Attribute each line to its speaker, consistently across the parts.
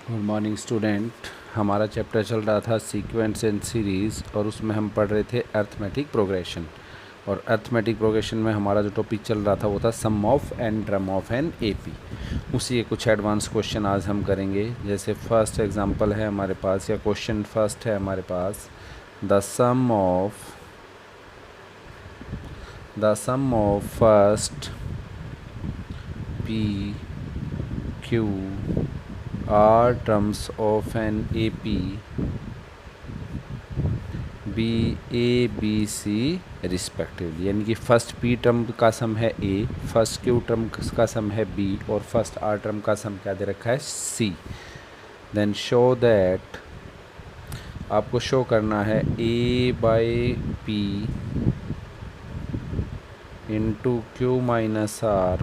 Speaker 1: Good morning student. हमारा chapter चल रहा था सीक्वेंस एंड सीरीज़ और उसमें हम पढ़ रहे थे अर्थमेटिक प्रोग्रेशन। और अर्थमेटिक प्रोग्रेशन में हमारा जो टॉपिक चल रहा था वो था sum of nth term of an AP. उसी के कुछ एडवांस क्वेश्चन आज हम करेंगे। जैसे फर्स्ट एग्जांपल है हमारे पास, या क्वेश्चन फर्स्ट है हमारे पास, the sum of first P Q are terms of an AP B A B C respectively. यानी कि फर्स्ट P टर्म का सम है A, फर्स्ट Q टर्म का सम है B और फर्स्ट R टर्म का सम क्या दे रखा है C। देन शो दैट, आपको शो करना है A by P into Q minus R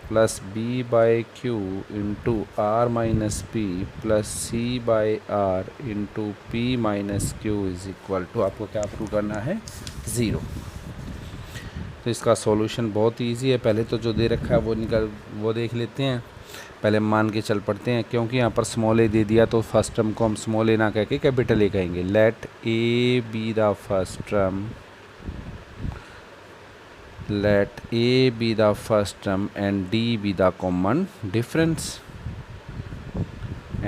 Speaker 1: plus B by Q into R minus P plus C by R into P minus Q is equal to, आपको क्या prove करना है, 0। तो इसका solution बहुत इजी है। पहले तो जो दे रखा है वो देख लेते हैं। पहले मान के चल पड़ते हैं, क्योंकि यहाँ पर स्मॉल ए दे दिया तो फर्स्ट टर्म को हम स्मॉल ए ना कह के कैपिटल ए कहेंगे। Let A be the first term, let A be the first term and D be the common difference,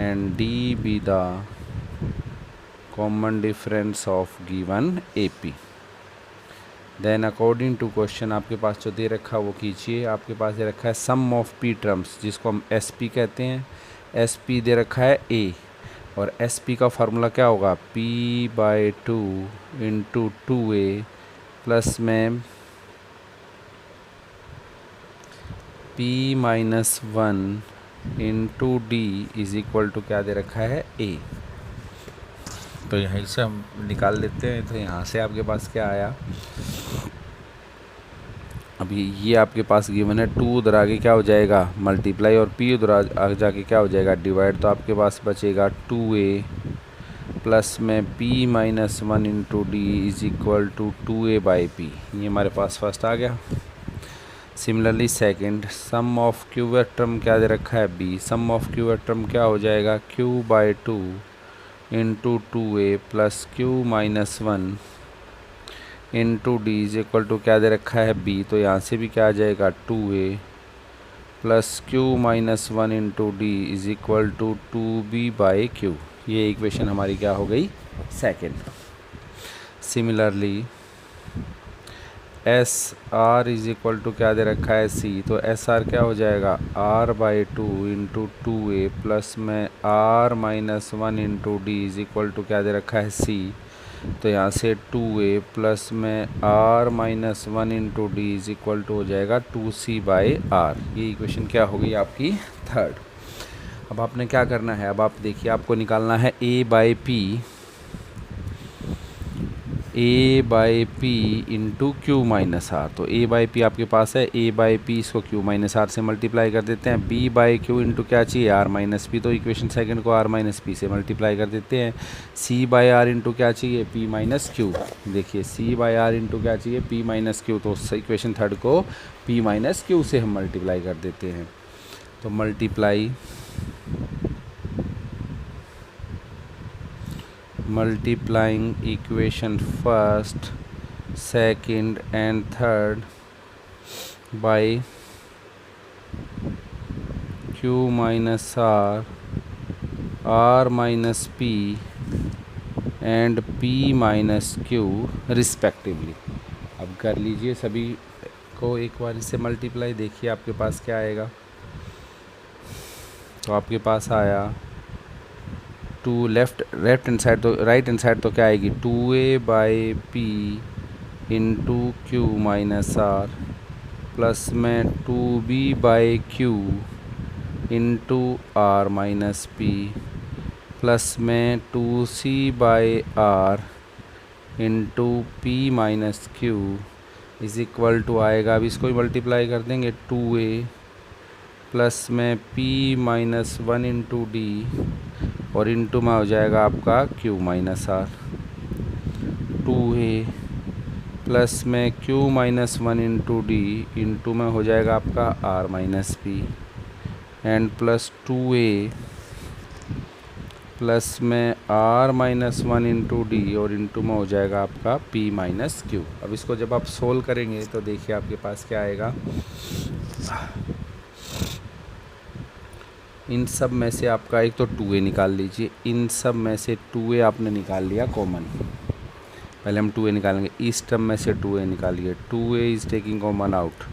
Speaker 1: and D be the common difference of given AP. Then according to question आपके पास जो दे रखा वो कीजिए। आपके पास दे रखा है sum of P terms, जिसको हम SP कहते हैं। SP दे रखा है A, और SP का फार्मूला क्या होगा, P by 2 into 2A plus में P minus 1 into D is equal to क्या दे रखा है, A। तो यहीं से हम निकाल लेते हैं। तो यहाँ से आपके पास क्या आया, अभी ये आपके पास गिवन है 2, उधर आगे क्या हो जाएगा मल्टीप्लाई, और P उधर आगे जाके क्या हो जाएगा डिवाइड। तो आपके पास बचेगा 2A प्लस में P minus 1 into D is equal to 2A by P। ये हमारे पास फर्स्ट आ गया। Similarly second, sum of Q term क्या दे रखा है B। Sum of Q term क्या हो जाएगा, Q by 2 into 2A plus Q minus 1 into D is equal to क्या दे रखा है B। तो यहाँ से भी क्या आ जाएगा 2A plus Q minus 1 into D is equal to 2B by Q। ये इक्वेशन हमारी क्या हो गई, second. Similarly S R is equal to क्या दे रखा है C। तो एस आर क्या हो जाएगा R by 2 into 2A plus में R minus 1 into D is equal to क्या दे रखा है C। तो यहाँ से 2A प्लस में R minus 1 into D is equal to हो जाएगा 2C बाई R। ये इक्वेशन क्या हो गई आपकी, थर्ड। अब आपने क्या करना है, अब आप देखिए, आपको निकालना है A by P, A by P into Q minus R. तो A बाई पी आपके पास है, A बाई पी इसको Q माइनस आर से मल्टीप्लाई कर देते हैं। B बाई क्यू इंटू क्या चाहिए, R माइनस पी। तो इक्वेशन सेकंड को R माइनस पी से मल्टीप्लाई कर देते हैं। C बाई आर इंटू क्या चाहिए, P माइनस क्यू। देखिए C बाई आर इंटू क्या चाहिए, P माइनस क्यू। तो इक्वेशन थर्ड को P माइनस क्यू से हम मल्टीप्लाई कर देते हैं। तो multiplying equation first, second and third by Q minus R, R minus P and P minus Q respectively. अब कर लीजिए सभी को एक बार इससे मल्टीप्लाई। देखिए आपके पास क्या आएगा, तो आपके पास आया 2 लेफ्ट हैंड साइड, तो राइट हैंड साइड तो क्या आएगी 2A by P into Q minus R plus में 2B by Q into R minus P plus में 2C by R into P minus Q is equal to आएगा। अब इसको ही multiply कर देंगे 2A प्लस में P माइनस 1 इंटू डी और into में हो जाएगा आपका Q minus R. 2A plus में Q minus 1 into D into में हो जाएगा आपका R minus P and plus 2A plus में r minus one into D और इंटू में हो जाएगा आपका p माइनस क्यू। अब इसको जब आप सोल्व करेंगे तो देखिए आपके पास क्या आएगा। इन सब में से आपका एक तो 2a निकाल लीजिए, इन सब में से 2a आपने निकाल लिया कॉमन। पहले हम 2a निकालेंगे, इस टर्म में से 2a निकालिए, 2a is taking common out.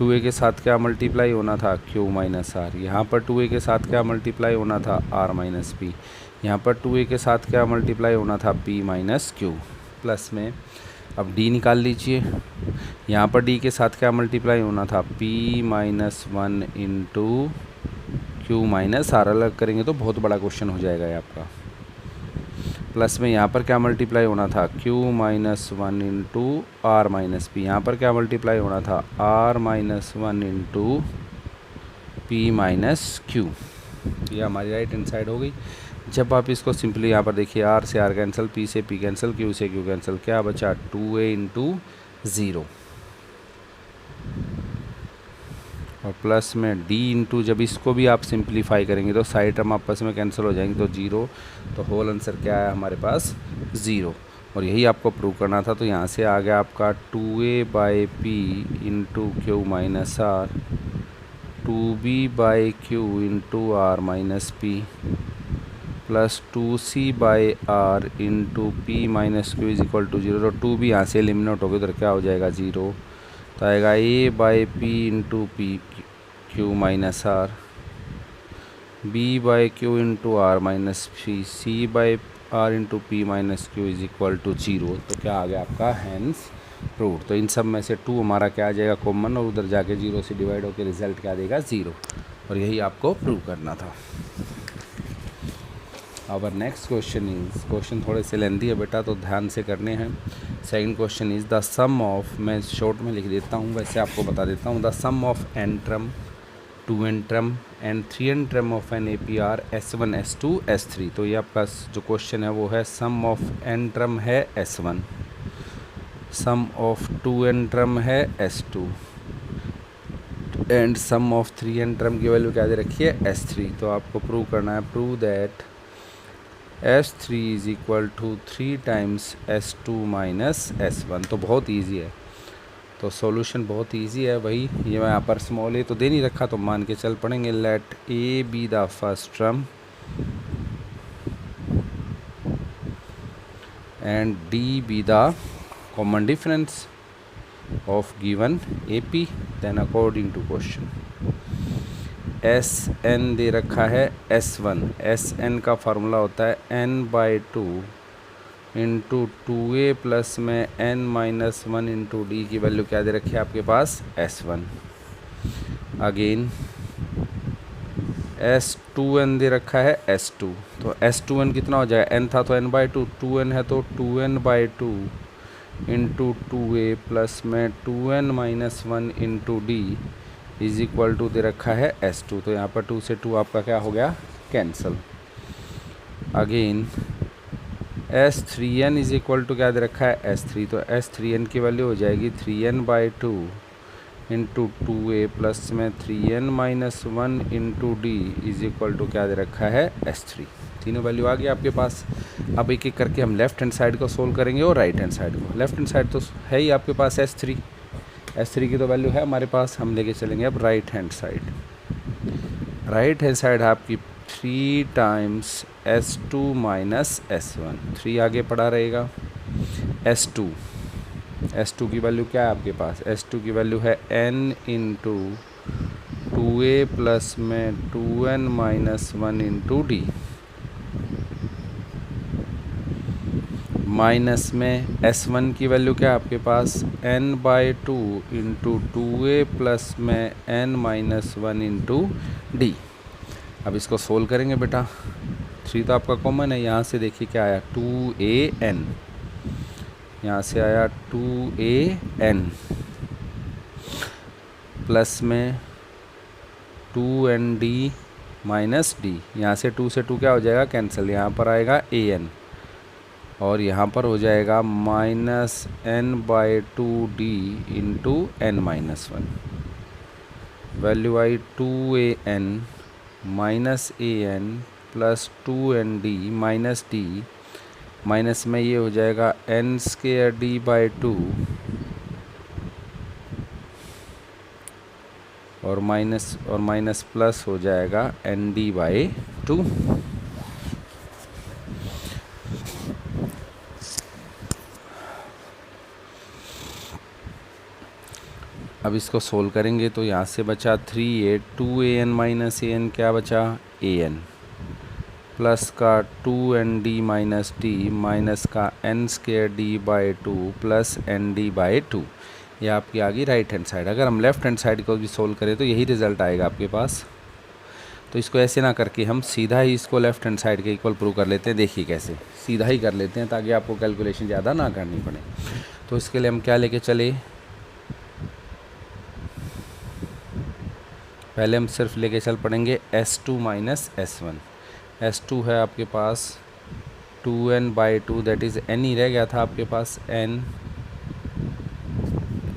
Speaker 1: 2a के साथ क्या मल्टीप्लाई होना था, q माइनस आर। यहाँ पर 2a के साथ क्या मल्टीप्लाई होना था, r माइनस पी। यहाँ पर 2a के साथ क्या मल्टीप्लाई होना था, p माइनस क्यू। प्लस में अब d निकाल लीजिए, यहाँ पर d के साथ क्या मल्टीप्लाई होना था, p minus one into Q minus R. अलग करेंगे तो बहुत बड़ा क्वेश्चन हो जाएगा ये आपका। प्लस में यहाँ पर क्या मल्टीप्लाई होना था, q minus one into R minus P. यहाँ पर क्या मल्टीप्लाई होना था, r minus one into P minus Q. ये हमारी राइट हैंड साइड हो गई। जब आप इसको सिंपली यहाँ पर देखिए, r से r कैंसिल, p से p कैंसिल, q से q कैंसिल, क्या बचा 2a इंटू ज़ीरो और प्लस में d इंटू, जब इसको भी आप सिंप्लीफाई करेंगे तो साइड टर्म आपस में कैंसिल हो जाएंगे तो जीरो। तो होल आंसर क्या है हमारे पास, ज़ीरो। और यही आपको प्रूव करना था। तो यहाँ से आ गया आपका 2a by P into Q minus R, 2b by Q into R minus P, plus 2c by R into P minus Q is equal to zero. तो 2b यहाँ से एलिमिनेट हो गया, उधर क्या हो जाएगा, ज़ीरो। तो आएगा a by P into P Q minus R, b by Q into R minus P, c by R into P minus Q is equal to zero. तो क्या आ गया आपका, हैंस प्रूव। तो इन सब में से 2 हमारा क्या आ जाएगा कॉमन, और उधर जाके 0 से डिवाइड होकर रिजल्ट क्या देगा, 0। और यही आपको प्रूव करना था। Our next question is, question थोड़े से लेंदी है बेटा तो ध्यान से करने हैं। Second question is the sum of, मैं शॉर्ट में लिख देता हूँ, वैसे आपको बता देता हूँ। The sum of n term, 2n term and 3n term of an APR S1 S2 S3। तो ये आपका जो क्वेश्चन है वो है सम ऑफ n ट्रम है S1, some of 2n term है S2 and sum of 3n term की वैल्यू क्या दे रखी है, S3। तो आपको प्रूव करना है, prove that S3 is equal to 3 times S2 minus S1। तो बहुत इजी है, तो सॉल्यूशन बहुत इजी है। वही ये मैं यहाँ पर स्मॉल a तो दे नहीं रखा, तो मान के चल पड़ेंगे। Let a be the first term and d be the common difference of given AP, then according to question Sn दे रखा है S1। Sn का फार्मूला होता है n by two into 2a plus में n minus one into D की value क्या दे रखी है आपके पास, S1। अगेन S2n दे रखा है S2। तो S2n कितना हो जाएगा, n था तो n बाई टू, 2n है तो 2n by two into 2a plus में 2n minus one into D is equal to दे रखा है S2। तो यहाँ पर 2 से 2 आपका क्या हो गया, cancel. Again S3n is equal to क्या दे रखा है, S3। तो S3n की वैल्यू हो जाएगी 3n by two into 2a plus में 3n minus one into D is equal to क्या दे रखा है, S3। तीनों वैल्यू आ गई आपके पास। अब एक एक करके हम लेफ्ट हैंड साइड को सोल्व करेंगे और राइट हैंड साइड को। लेफ्ट हैंड साइड तो है ही आपके पास S3, S3 की तो वैल्यू है हमारे पास। हम लेके चलेंगे अब right hand side. Right hand side है आपकी 3 टाइम्स S2 माइनस S1, 3 आगे पड़ा रहेगा। S2 की वैल्यू क्या है आपके पास, S2 की वैल्यू है n इंटू 2a प्लस में 2n minus one into D, minus में S1 की वैल्यू क्या है आपके पास, n by two into 2a plus में n minus one into D. अब इसको सोल्व करेंगे बेटा। 3 तो आपका कॉमन है, यहाँ से देखिए क्या आया, 2an, यहाँ से आया 2an प्लस में 2nd माइनस डी। यहाँ से 2 से 2 क्या हो जाएगा, कैंसिल। यहाँ पर आएगा an और यहाँ पर हो जाएगा minus n by to D into n minus one. Value I 2an minus an plus 2ND minus D, minus में ये हो जाएगा n²d/2 और माइनस प्लस हो जाएगा ND/2। अब इसको सोल्व करेंगे तो यहाँ से बचा 3a 2an माइनस an क्या बचा an प्लस का 2ND माइनस डी माइनस का n²d/2 प्लस ND/2। ये आपकी आ गई राइट हैंड साइड। अगर हम लेफ़्ट हैंड साइड को भी सोल्व करें तो यही रिज़ल्ट आएगा आपके पास। तो इसको ऐसे ना करके हम सीधा ही इसको लेफ़्ट हैंड साइड के इक्वल प्रूव कर लेते हैं। देखिए कैसे, सीधा ही कर लेते हैं ताकि आपको कैलकुलेशन ज़्यादा ना करनी पड़े। तो इसके लिए हम क्या लेके चले, पहले हम सिर्फ लेके चल पड़ेंगे S2 माइनस S1। S2 है आपके पास 2n/2 दैट इज़ n ही रह गया था आपके पास n।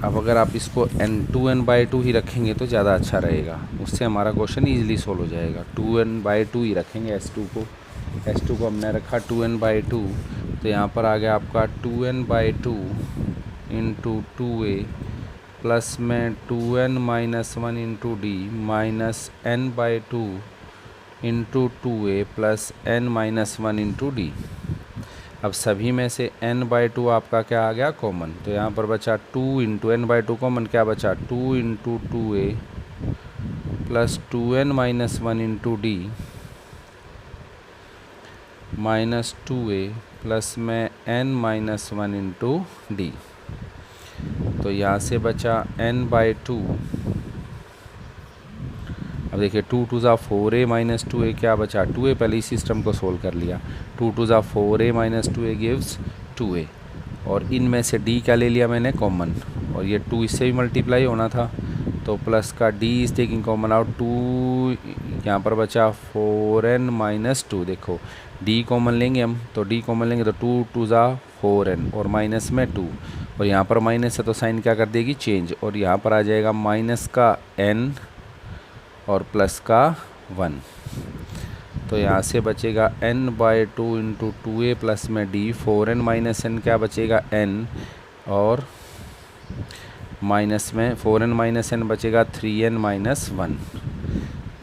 Speaker 1: अब अगर आप इसको 2n/2 ही रखेंगे तो ज़्यादा अच्छा रहेगा, उससे हमारा क्वेश्चन ईजिली सोल्व हो जाएगा। 2n/2 ही रखेंगे S2 को हमने रखा 2n/2, तो यहाँ पर आ गया आपका 2n/2 इंटू 2a प्लस में 2n minus 1 into D minus n/2 into 2a plus n minus 1 into D. अब सभी में से n/2 आपका क्या आ गया कॉमन, तो यहाँ पर बचा 2 इंटू n/2 कॉमन क्या बचा 2 into 2a plus 2n minus 1 into D minus 2a plus में n माइनस 1 इंटू डी। तो यहाँ से बचा n/2। अब देखिए 2 2 ज़ा 4a माइनस 2a क्या बचा 2a, पहले इस सिस्टम को सोल्व कर लिया। 2 2 ज़ा 4a minus 2a gives 2a, और इनमें से d क्या ले लिया मैंने कॉमन, और ये 2 इससे भी मल्टीप्लाई होना था तो प्लस का d is taking common out 2, यहाँ पर बचा 4n माइनस 2। देखो d कॉमन लेंगे हम, तो d कॉमन लेंगे तो 2 2 ज़ा 4n और माइनस में 2, और यहाँ पर माइनस है तो साइन क्या कर देगी चेंज, और यहाँ पर आ जाएगा माइनस का n और प्लस का 1। तो यहाँ से बचेगा n/2 इंटू 2a प्लस में d 4n माइनस n क्या बचेगा n, और माइनस में 4n माइनस n बचेगा 3n माइनस 1।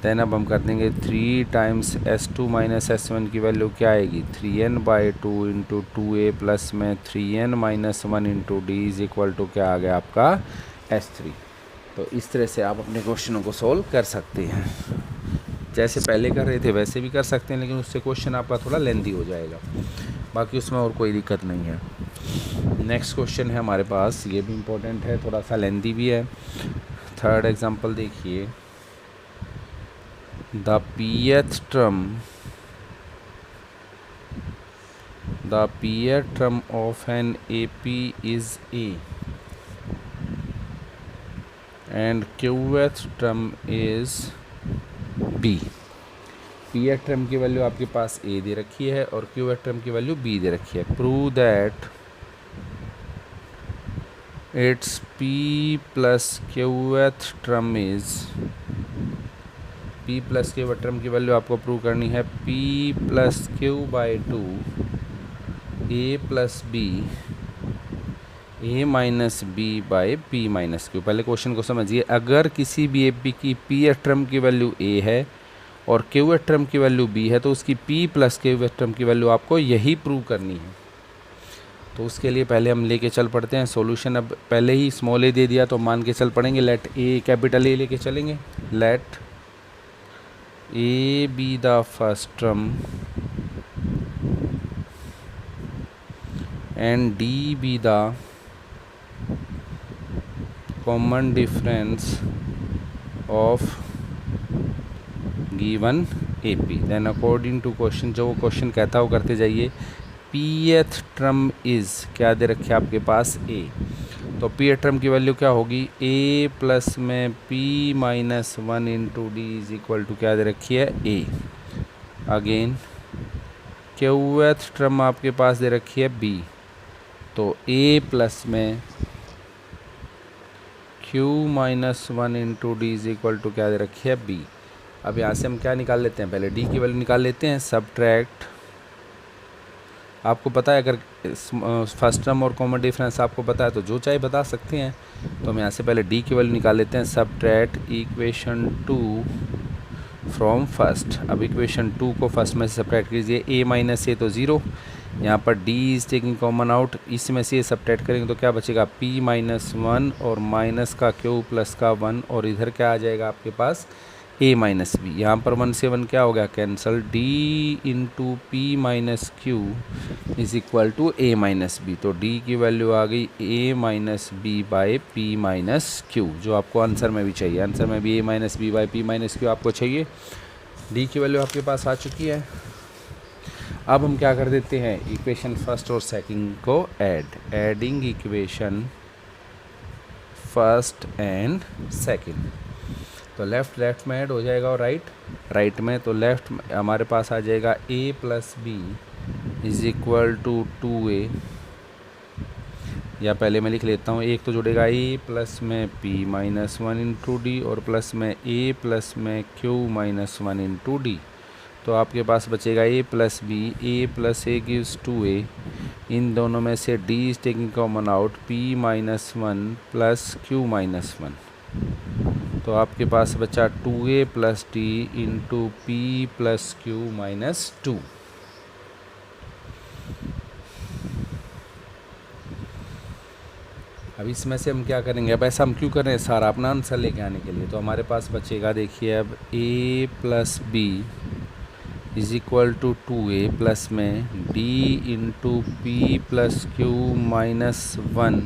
Speaker 1: देन अब हम कर देंगे 3 टाइम्स S2 माइनस S1 की वैल्यू क्या आएगी 3n/2 इंटू 2a प्लस में 3n minus 1 into D is equal to क्या आ गया आपका S3। तो इस तरह से आप अपने क्वेश्चनों को सोल्व कर सकते हैं, जैसे पहले कर रहे थे वैसे भी कर सकते हैं, लेकिन उससे क्वेश्चन आपका थोड़ा लेंदी हो जाएगा, बाकी उसमें और कोई दिक्कत नहीं है। नेक्स्ट क्वेश्चन है हमारे पास, ये भी इम्पोर्टेंट है, थोड़ा सा लेंदी भी है। थर्ड एग्जांपल देखिए, the pth term of an AP is A and qth term is B। pth term की वैल्यू आपके पास A दे रखी है और qth term की वैल्यू B दे रखी है। Prove that it's P plus qth term is, P plus Q term की वैल्यू आपको प्रूव करनी है P plus Q/2 A plus B A minus B/P minus Q। पहले क्वेश्चन को समझिए, अगर किसी भी AP की P टर्म की वैल्यू A है और Q टर्म की वैल्यू B है तो उसकी P प्लस Q टर्म की वैल्यू आपको यही प्रूव करनी है। तो उसके लिए पहले हम लेके चल पड़ते हैं सॉल्यूशन। अब पहले ही स्मॉल a दे दिया तो मान के चल पड़ेंगे, लेट A कैपिटल A लेके चलेंगे, late A be the first term and D be the common difference of given AP। then according to question, जो वो क्वेश्चन कहता हो करते जाइए। pth term is क्या दे रखे आपके पास A, तो pth term की वैल्यू क्या होगी A प्लस में P minus 1 into D is equal to क्या दे रखी है A। अगेन qth term आपके पास दे रखी है B, तो A प्लस में Q minus 1 into D is equal to क्या दे रखी है B। अब यहाँ से हम क्या निकाल लेते हैं, पहले डी की वैल्यू निकाल लेते हैं। सब्ट्रैक्ट, आपको पता है अगर फर्स्ट टर्म और कॉमन डिफरेंस आपको पता है तो जो चाहे बता सकते हैं। तो हम यहाँ से पहले डी की वैल्यू निकाल लेते हैं। Subtract equation 2 from first. अब इक्वेशन 2 को फर्स्ट में से सब्ट्रैक्ट कीजिए। ए माइनस ए तो ज़ीरो, यहाँ पर D is taking common out, इसमें से ये सब्ट्रैक्ट करेंगे तो क्या बचेगा, पी माइनस 1 और माइनस का क्यू प्लस का 1, और इधर क्या आ जाएगा आपके पास ए माइनस बी। यहाँ पर 1 से 1 क्या हो गया, cancel. D into P minus Q is equal to A minus B. तो डी की वैल्यू आ गई A minus B by P minus Q, जो आपको आंसर में भी चाहिए। आंसर में भी A minus B by P minus Q आपको चाहिए। डी की वैल्यू आपके पास आ चुकी है। अब हम क्या कर देते हैं, इक्वेशन फर्स्ट और सेकंड को adding equation first and second. तो लेफ़्ट में ऐड हो जाएगा और राइट में। तो लेफ़्ट में हमारे पास आ जाएगा a plus B is equal to 2a, या पहले मैं लिख लेता हूँ, एक तो जुड़ेगा a प्लस में p माइनस 1 इंटू डी और प्लस में a प्लस में q माइनस 1 इंटू डी। तो आपके पास बचेगा a plus B, a plus A gives 2a, इन दोनों में से d is taking common out, p minus 1 plus q minus 1। तो आपके पास बचा 2a plus D into P plus Q minus 2। अब इसमें से हम क्या करेंगे, अब ऐसा हम क्यों कर रहे हैं, सारा अपना आंसर लेके आने के लिए। तो हमारे पास बचेगा, देखिए अब a plus B is equal to 2a plus में d into P plus Q minus 1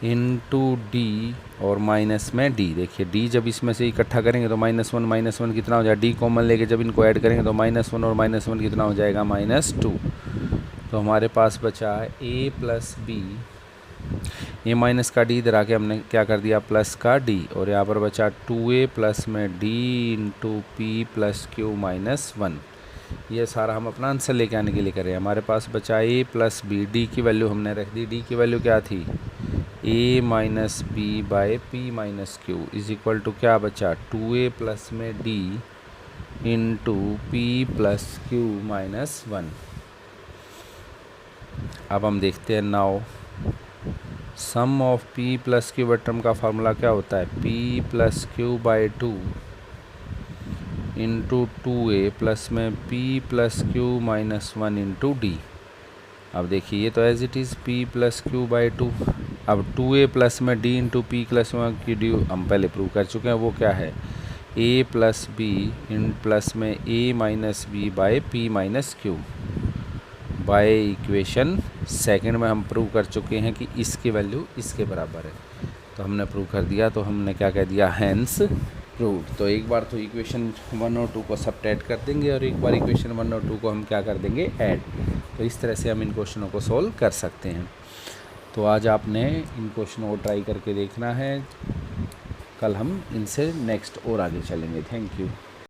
Speaker 1: into D और माइनस में डी। देखिए डी जब इसमें से इकट्ठा करेंगे तो माइनस वन कितना हो जाएगा, डी कॉमन लेके जब इनको ऐड करेंगे तो -1 और -1 कितना हो जाएगा, -2। तो हमारे पास बचा है a प्लस बी, ये माइनस का डी इधर आके हमने क्या कर दिया, प्लस का डी, और यहाँ पर बचा 2a प्लस में d into P plus Q minus 1। ये सारा हम अपना आंसर लेके आने के लिए करें। हमारे पास बचा a प्लस बी, डी की वैल्यू हमने रख दी, डी की वैल्यू क्या थी, a minus B by P minus Q is equal to क्या बचा, 2a प्लस में d into P plus Q minus 1। अब हम देखते हैं now sum of p plus Q term का फार्मूला क्या होता है, p plus Q by 2 into 2a plus में p plus Q minus 1 into D. अब देखिए ये तो as it is p plus Q by 2। अब 2a प्लस में d इंटू पी प्लस 1 की डी हम पहले प्रूव कर चुके हैं, वो क्या है, a plus B in plus में a minus B by P minus Q. By equation second में हम प्रूव कर चुके हैं कि इसकी वैल्यू इसके बराबर है, तो हमने प्रूव कर दिया। तो हमने क्या कह दिया, हैंस प्रूव्ड। तो एक बार तो इक्वेशन 1 और 2 को सब्ट्रैक्ट कर देंगे और एक बार इक्वेशन 1 और 2 को हम क्या कर देंगे, ऐड। तो इस तरह से हम इन क्वेश्चनों को सोल्व कर सकते हैं। तो आज आपने इन क्वेश्चनों को ट्राई करके देखना है, कल हम इनसे नेक्स्ट और आगे चलेंगे। Thank you.